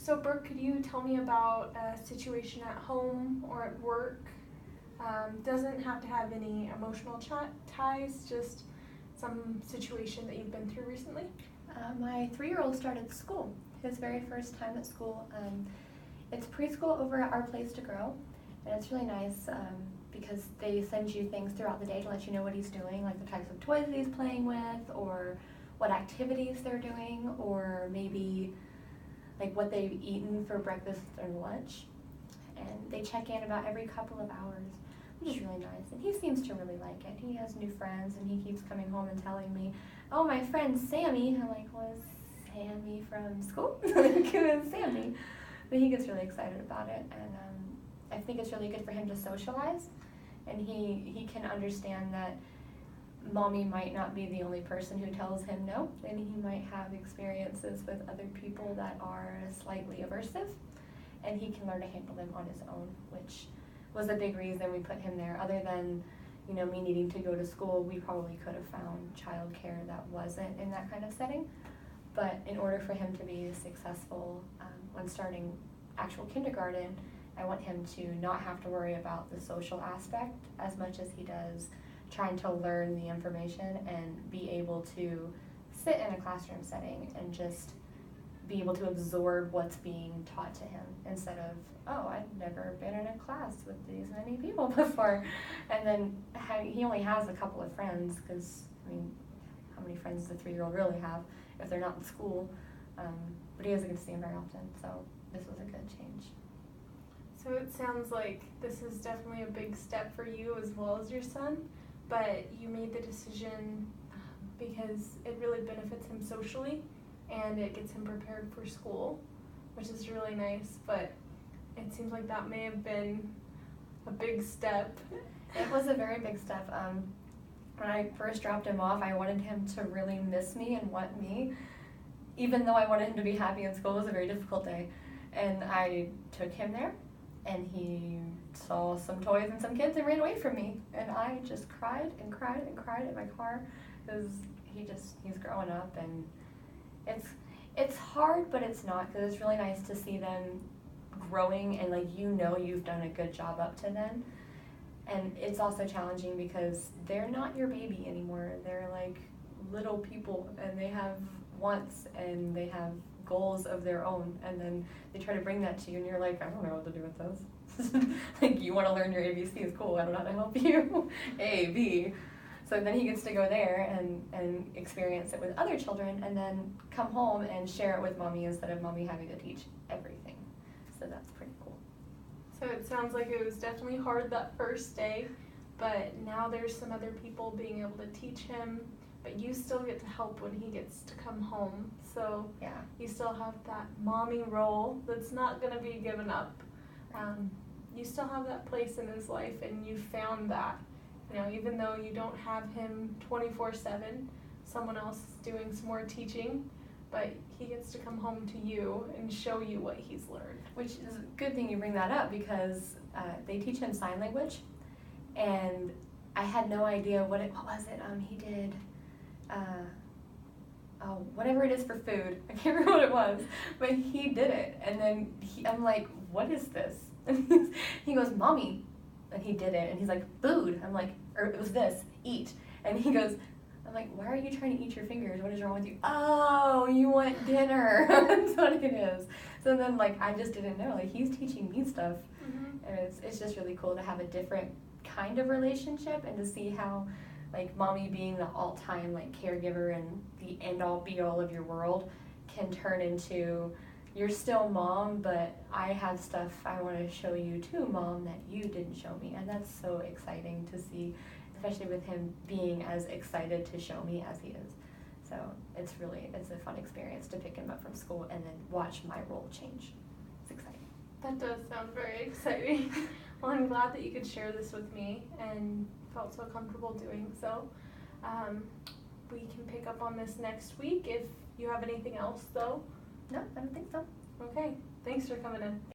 So Brooke, could you tell me about a situation at home or at work? Doesn't have to have any emotional ties, just some situation that you've been through recently. My 3-year-old started school, his very first time at school. It's preschool over at Our Place to Grow, and it's really nice because they send you things throughout the day to let you know what he's doing, like the types of toys that he's playing with, or what activities they're doing, or maybe like what they've eaten for breakfast and lunch. And they check in about every couple of hours, which is really nice. And he seems to really like it. He has new friends, and he keeps coming home and telling me, "Oh, my friend Sammy." I'm like, "Was Sammy from school?" Like, who is Sammy? But he gets really excited about it, and I think it's really good for him to socialize. And he can understand that mommy might not be the only person who tells him no, and he might have experiences with other people that are slightly aversive, and he can learn to handle them on his own, which was a big reason we put him there. Other than, me needing to go to school, we probably could have found childcare that wasn't in that kind of setting. But in order for him to be successful when starting actual kindergarten, I want him to not have to worry about the social aspect as much as he does trying to learn the information and be able to sit in a classroom setting and just be able to absorb what's being taught to him instead of, "Oh, I've never been in a class with these many people before." And then he only has a couple of friends because, how many friends does a 3-year-old really have if they're not in school? But he doesn't get to see them very often, so this was a good change. So it sounds like this is definitely a big step for you as well as your son, but you made the decision because it really benefits him socially and it gets him prepared for school, which is really nice, but it seems like that may have been a big step. It was a very big step. When I first dropped him off, I wanted him to really miss me and want me. Even though I wanted him to be happy in school, it was a very difficult day. And I took him there, and he saw some toys and some kids and ran away from me. And I just cried and cried and cried in my car because he's growing up, and it's hard, but it's not, because it's really nice to see them growing and you've done a good job up to then. And it's also challenging because they're not your baby anymore. They're like little people, and they have wants and they have goals of their own, and then they try to bring that to you, and you're like, "I don't know what to do with this." Like, you want to learn your ABCs, cool, I don't know how to help you. A, B. So then he gets to go there and experience it with other children, and then come home and share it with mommy instead of mommy having to teach everything. So that's pretty cool. So it sounds like it was definitely hard that first day, but now there's some other people being able to teach him, but you still get to help when he gets to come home. So yeah, you still have that mommy role that's not going to be given up. You still have that place in his life, and you found that. Even though you don't have him 24/7, someone else is doing some more teaching, but he gets to come home to you and show you what he's learned. Which is a good thing you bring that up, because they teach him sign language, and I had no idea what was it? He did, whatever it is for food. I can't remember what it was, but he did it, and then I'm like, "What is this?" And he goes, "Mommy," and he did it, and he's like, "Food." I'm like, or it was this, "Eat," and he goes, I'm like, "Why are you trying to eat your fingers? What is wrong with you?" "Oh, you want dinner." That's what it is. So then, I just didn't know. He's teaching me stuff. Mm-hmm. And it's just really cool to have a different kind of relationship, and to see how, mommy being the all-time, caregiver and the end-all, be-all of your world can turn into, "You're still mom, but I have stuff I want to show you too, mom, that you didn't show me." And that's so exciting to see, especially with him being as excited to show me as he is. So it's a fun experience to pick him up from school and then watch my role change. It's exciting. That does sound very exciting. Well, I'm glad that you could share this with me and felt so comfortable doing so. We can pick up on this next week if you have anything else, though. No, I don't think so. Okay, thanks for coming in.